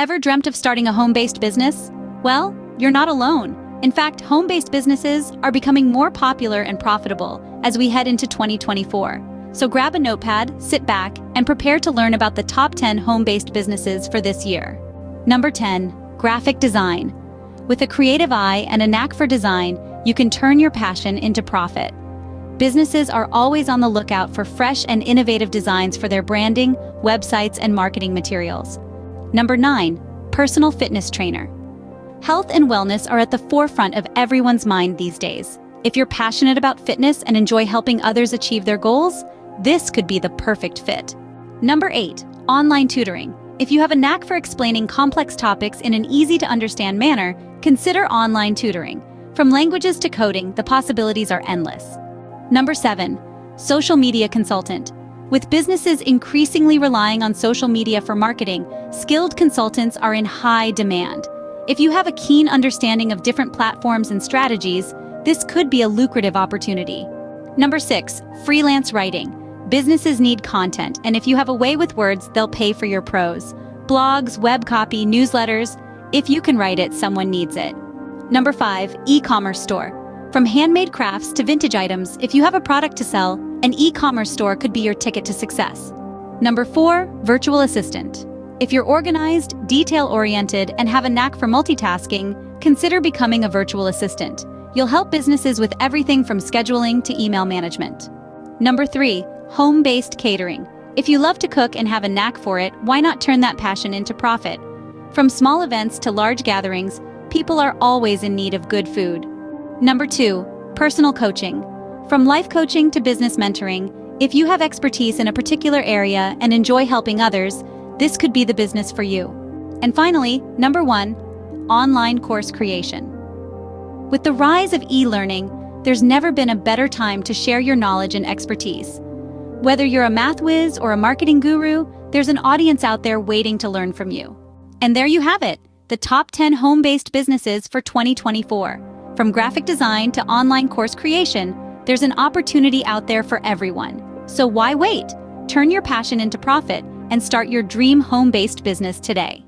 Ever dreamt of starting a home-based business? Well, you're not alone. In fact, home-based businesses are becoming more popular and profitable as we head into 2024. So grab a notepad, sit back, and prepare to learn about the top 10 home-based businesses for this year. Number 10, graphic design. With a creative eye and a knack for design, you can turn your passion into profit. Businesses are always on the lookout for fresh and innovative designs for their branding, websites, and marketing materials. Number 9, personal fitness trainer. Health and wellness are at the forefront of everyone's mind these days. If you're passionate about fitness and enjoy helping others achieve their goals, this could be the perfect fit. Number 8, online tutoring. If you have a knack for explaining complex topics in an easy-to-understand manner, consider online tutoring. From languages to coding, the possibilities are endless. Number 7, social media consultant. With businesses increasingly relying on social media for marketing, skilled consultants are in high demand. If you have a keen understanding of different platforms and strategies, this could be a lucrative opportunity. Number 6, freelance writing. Businesses need content, and if you have a way with words, they'll pay for your prose. Blogs, web copy, newsletters. If you can write it, someone needs it. Number 5, e-commerce store. From handmade crafts to vintage items, if you have a product to sell, an e-commerce store could be your ticket to success. Number 4, virtual assistant. If you're organized, detail-oriented, and have a knack for multitasking, consider becoming a virtual assistant. You'll help businesses with everything from scheduling to email management. Number 3, home-based catering. If you love to cook and have a knack for it, why not turn that passion into profit? From small events to large gatherings, people are always in need of good food. Number 2, personal coaching. From life coaching to business mentoring, if you have expertise in a particular area and enjoy helping others, this could be the business for you. And finally, number 1, online course creation. With the rise of e-learning, there's never been a better time to share your knowledge and expertise. Whether you're a math whiz or a marketing guru, there's an audience out there waiting to learn from you. And there you have it, the top 10 home-based businesses for 2024. From graphic design to online course creation, there's an opportunity out there for everyone. So why wait? Turn your passion into profit and start your dream home-based business today.